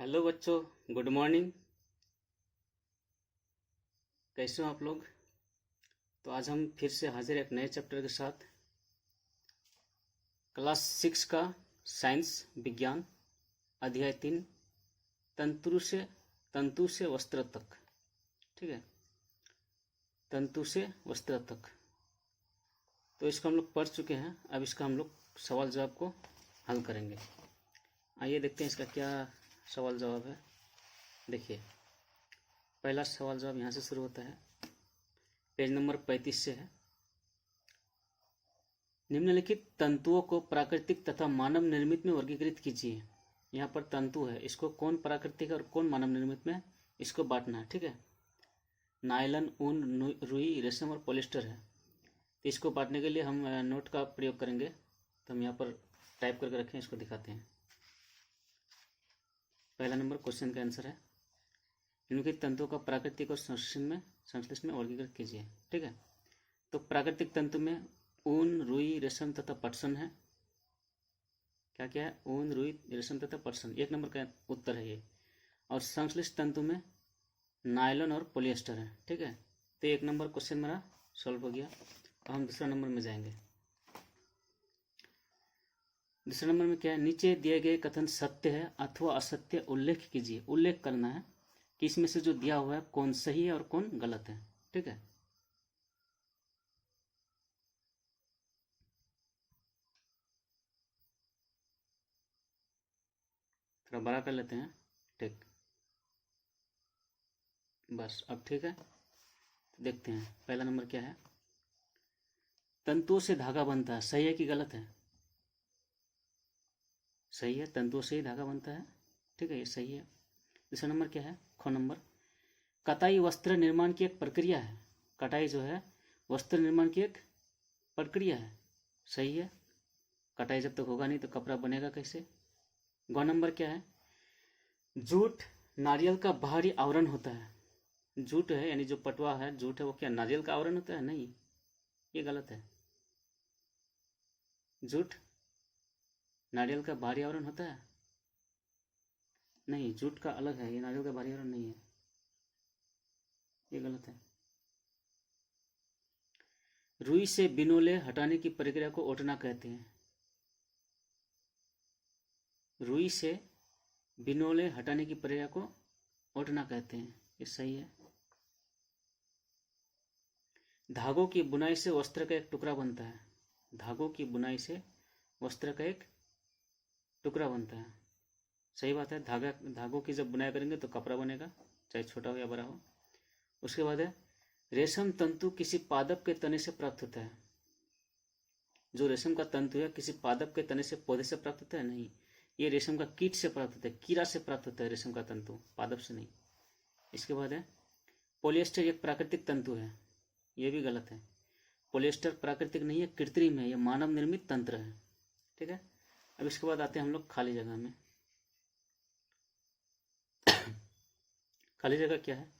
Hello बच्चों, good morning. कैसे हो आप लोग? तो आज हम फिर से हाजिर एक नए चैप्टर के साथ। क्लास 6 का साइंस विज्ञान अध्याय 3 तंतु से वस्त्र तक। ठीक है, तंतु से वस्त्र तक। तो इसको हम लोग पढ़ चुके हैं। अब इसका हम लोग सवाल जवाब को हल करेंगे। आइए देखते हैं इसका क्या सवाल जवाब है। देखिए, पहला सवाल जवाब यहाँ से शुरू होता है, पेज नंबर 35 से है। निम्नलिखित तंतुओं को प्राकृतिक तथा मानव निर्मित में वर्गीकृत कीजिए। यहाँ पर तंतु है, इसको कौन प्राकृतिक और कौन मानव निर्मित में इसको बांटना है। ठीक है, नायलन, ऊन, रुई, रेशम और पॉलिस्टर है। तो इसको बांटने के लिए हम नोट का प्रयोग करेंगे। तो हम यहाँ पर टाइप करके रखें, इसको दिखाते हैं। पहला नंबर क्वेश्चन का आंसर है, निम्नलिखित तंतुओं का प्राकृतिक और संश्लेष में वर्गीकृत कीजिए। ठीक है, तो प्राकृतिक तंतु में ऊन, रुई, रेशम तथा पटसन है। क्या क्या है? ऊन, रुई, रेशम तथा पटसन। एक नंबर का उत्तर है ये। और संश्लिष्ट तंतु में नायलॉन और पॉलिएस्टर है। ठीक है, तो एक नंबर क्वेश्चन मेरा सॉल्व हो गया। अब हम दूसरा नंबर में जाएंगे। दूसरे नंबर में क्या है? नीचे दिए गए कथन सत्य है अथवा असत्य उल्लेख कीजिए। उल्लेख करना है कि इसमें से जो दिया हुआ है कौन सही है और कौन गलत है। ठीक है, थोड़ा बड़ा कर लेते हैं। ठीक, बस अब ठीक है। देखते हैं पहला नंबर क्या है। तंतुओं से धागा बनता है, सही है कि गलत है? सही है, तंतुओं से ही धागा बनता है। ठीक है, ये सही है। दूसरा नंबर क्या है? ख नंबर, कताई वस्त्र निर्माण की एक प्रक्रिया है। कटाई जो है वस्त्र निर्माण की एक प्रक्रिया है। सही है, कटाई जब तक होगा नहीं तो कपड़ा बनेगा कैसे। ग नंबर क्या है? जूट नारियल का बाहरी आवरण होता है। जूट है यानी जो पटवा है, जूट है, वो क्या नारियल का आवरण होता है? नहीं, ये गलत है। जूट नारियल का बाहरी आवरण होता है? नहीं, जूट का अलग है, ये नारियल का बाहरी आवरण नहीं है, ये गलत है। रुई से बिनोले हटाने की प्रक्रिया को ओटना कहते हैं। रुई से बिनोले हटाने की प्रक्रिया को ओटना कहते हैं, ये सही है। धागों की बुनाई से वस्त्र का एक टुकड़ा बनता है। धागों की बुनाई से वस्त्र का एक टुकड़ा बनता है, सही बात है। धागों की जब बुनाई करेंगे तो कपड़ा बनेगा, चाहे छोटा हो या बड़ा हो। उसके बाद है, रेशम तंतु किसी पादप के तने से प्राप्त होता है। जो रेशम का तंतु है किसी पादप के तने से, पौधे से प्राप्त होता है? नहीं, ये रेशम का कीट से प्राप्त होता है, कीड़ा से प्राप्त होता है रेशम का तंतु, पादप से नहीं। इसके बाद है, पॉलिएस्टर एक प्राकृतिक तंतु है। ये भी गलत है। पॉलिएस्टर प्राकृतिक नहीं है, कृत्रिम है, यह मानव निर्मित तंत्र है। ठीक है, अब इसके बाद आते हैं हम लोग खाली जगह में। खाली जगह क्या है?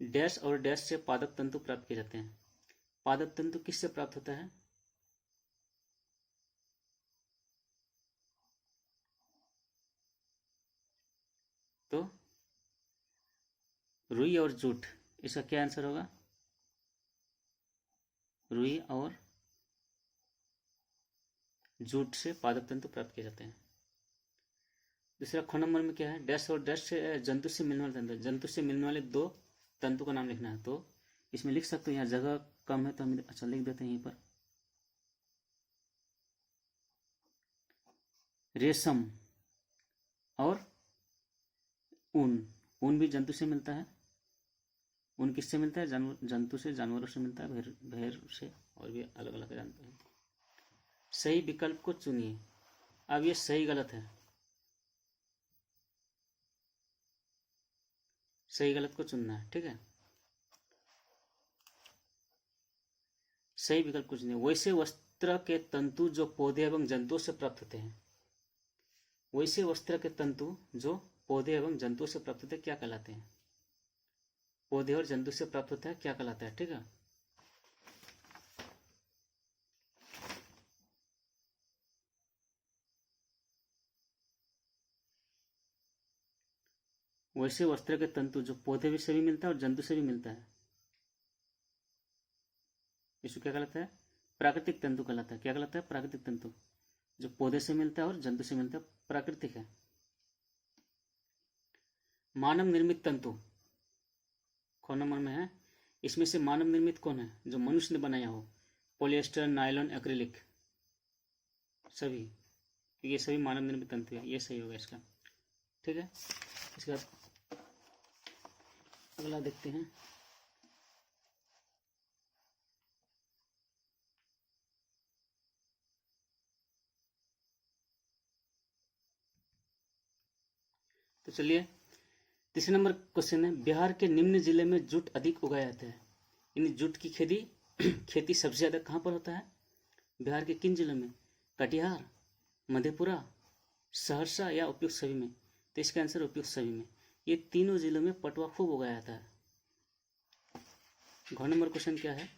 डैश और डैश से पादप तंतु प्राप्त किए जाते हैं। पादप तंतु किससे प्राप्त होता है? तो रुई और जूट, इसका क्या आंसर होगा? रुई और जूट से पादप तंतु प्राप्त किए जाते हैं। दूसरा ख नंबर में क्या है? डैश और डैश से जंतु से मिलने वाले तंतु। जंतु से मिलने वाले दो तंतु का नाम लिखना है। तो इसमें लिख सकते हो, यहाँ जगह कम है तो हम अच्छा लिख देते हैं यहीं पर। रेशम और ऊन। ऊन भी जंतु से मिलता है। ऊन किससे मिलता है? जंतु से, जानवरों से मिलता है, भेड़ से, और भी अलग अलग जानते हैं। सही विकल्प को चुनिए। अब ये सही गलत है, सही गलत को चुनना है। ठीक है, सही विकल्प को चुनिए। वैसे वस्त्र के तंतु जो पौधे एवं जंतुओं से प्राप्त होते हैं, वैसे वस्त्र के तंतु जो पौधे एवं जंतुओं से प्राप्त होते हैं क्या कहलाते हैं? पौधे और जंतु से प्राप्त होता है क्या कहलाता है? ठीक है, वैसे वस्त्र के तंतु जो पौधे से भी मिलता है और जंतु से भी मिलता है, इसको क्या कहलाता है? प्राकृतिक तंतु कहलाता है। क्या कहलाता है? प्राकृतिक तंतु। जो पौधे से मिलता है और जंतु से मिलता है, प्राकृतिक है। मानव निर्मित तंतु कौन नंबर में है? इसमें से मानव निर्मित कौन है? जो मनुष्य ने बनाया हो। पॉलिएस्टर, नायलॉन, एक्रिलिक, सभी, ये सभी मानव निर्मित तंतु है। ये सही होगा इसका। ठीक है, इसके बाद अगला देखते हैं। तो चलिए, तीसरे नंबर क्वेश्चन है, बिहार के निम्न जिले में जूट अधिक उगाया जाता है। इन जूट की खेती सबसे ज्यादा कहाँ पर होता है? बिहार के किन जिलों में? कटिहार, मधेपुरा, सहरसा या उपयुक्त सभी में? तो इसका आंसर उपयुक्त सभी में। ये तीनों जिलों में पटुआ खूब उगाया जाता है। घ नंबर क्वेश्चन क्या है?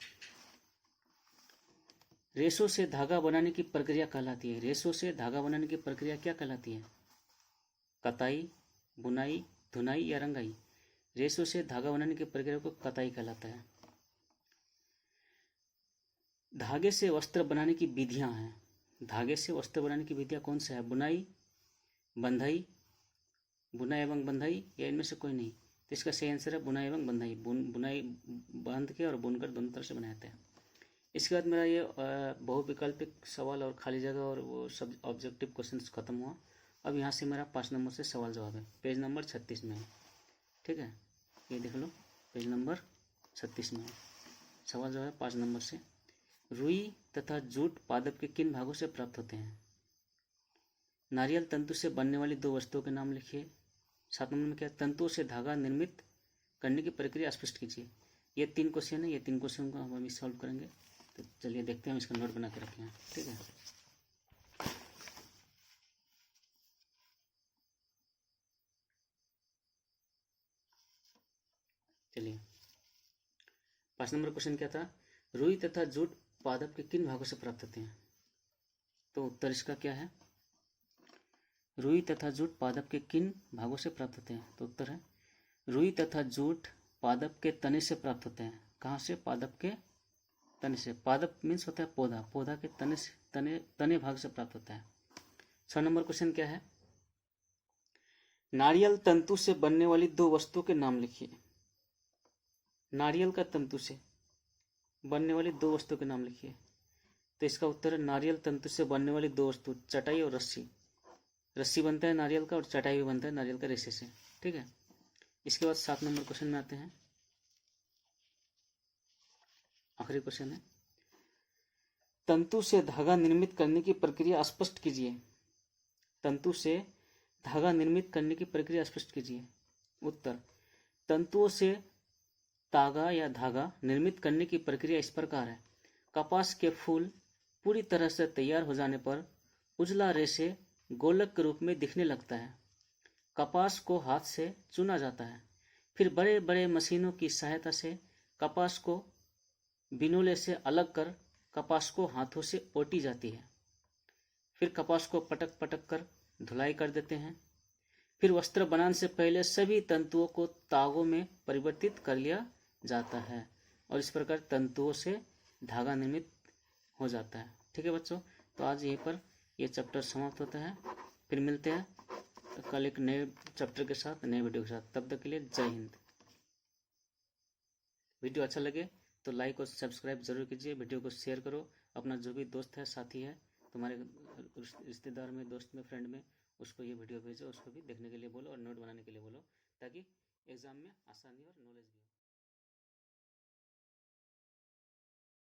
रेशों से धागा बनाने की प्रक्रिया कहलाती है। रेशों से धागा बनाने की प्रक्रिया क्या कहलाती है? कताई, बुनाई, धुनाई या रंगाई? रेशों से धागा बनाने की प्रक्रिया को कताई कहलाता है। धागे से वस्त्र बनाने की विधियां हैं। धागे से वस्त्र बनाने की विधियां कौन सा है? बुनाई, बंधाई, बुनाई एवं बंधाई या इनमें से कोई नहीं? तो इसका सही आंसर है बुनाई एवं बंधाई। बुनाई बांध के और बुनकर दोनों तरह से बनाते हैं। इसके बाद मेरा ये बहुविकल्पिक सवाल और खाली जगह और वो सब ऑब्जेक्टिव क्वेश्चन खत्म हुआ। अब यहाँ से मेरा 5 नंबर से सवाल जवाब है, पेज नंबर 36 में है। ठीक है, ये देख लो, पेज नंबर 36 में है। सवाल जवाब है 5 नंबर से। रुई तथा जूट पादप के किन भागों से प्राप्त होते हैं? नारियल तंतु से बनने वाली 2 वस्तुओं के नाम लिखिए। 7 नंबर में क्या? तंतुओं से धागा निर्मित करने की प्रक्रिया स्पष्ट कीजिए। ये 3 क्वेश्चन है। ये 3 क्वेश्चन को हम अभी सॉल्व करेंगे। तो चलिए देखते हैं, हम इसका नोट बना के रखे हैं। ठीक है, चलिए 5 नंबर क्वेश्चन क्या था? रुई तथा जूट पादप के किन भागों से प्राप्त होते हैं? तो उत्तर इसका क्या है? रुई तथा जूट पादप के किन भागों से प्राप्त होते हैं? तो उत्तर है रुई तथा जूट पादप के तने से प्राप्त होते हैं। कहाँ से? पादप के तने से। पादप मीन्स होता है पौधा, पौधा के तने से, तने भाग से प्राप्त होता है। 6 नंबर क्वेश्चन क्या है? नारियल तंतु से बनने वाली 2 वस्तुओं के नाम लिखिए। नारियल का तंतु से बनने वाली 2 वस्तुओं के नाम लिखिए। तो इसका उत्तर है नारियल तंतु से बनने वाली 2 वस्तु, चटाई और रस्सी। रस्सी बनता है नारियल का और चटाई भी बनता है नारियल का रेशे से। ठीक है, इसके बाद 7 नंबर क्वेश्चन में आते हैं। आखिरी क्वेश्चन है, तंतु से धागा निर्मित करने की प्रक्रिया स्पष्ट कीजिए। तंतु से धागा निर्मित करने की प्रक्रिया स्पष्ट कीजिए। उत्तर, तंतुओं से तागा या धागा निर्मित करने की प्रक्रिया इस प्रकार है। कपास के फूल पूरी तरह से तैयार हो जाने पर उजला रेशे गोलक के रूप में दिखने लगता है। कपास को हाथ से चुना जाता है, फिर बड़े बड़े मशीनों की सहायता से कपास को बिनोले से अलग कर कपास को हाथों से ओटी जाती है। फिर कपास को पटक पटक कर धुलाई कर देते हैं। फिर वस्त्र बनाने से पहले सभी तंतुओं को तागों में परिवर्तित कर लिया जाता है और इस प्रकार तंतुओं से धागा निर्मित हो जाता है। ठीक है बच्चों, तो आज यहीं पर यह चैप्टर समाप्त होता है। फिर मिलते हैं कल एक नए चैप्टर के साथ, नए वीडियो के साथ। तब तक के लिए जय हिंद। वीडियो अच्छा लगे तो लाइक और सब्सक्राइब जरूर कीजिए। वीडियो को शेयर करो। अपना जो भी दोस्त है, साथी है, तुम्हारे रिश्तेदार में, दोस्त में, फ्रेंड में, उसको ये वीडियो भेजो, उसको भी देखने के लिए बोलो और नोट बनाने के लिए बोलो, ताकि एग्जाम में आसानी और नॉलेज भी हो।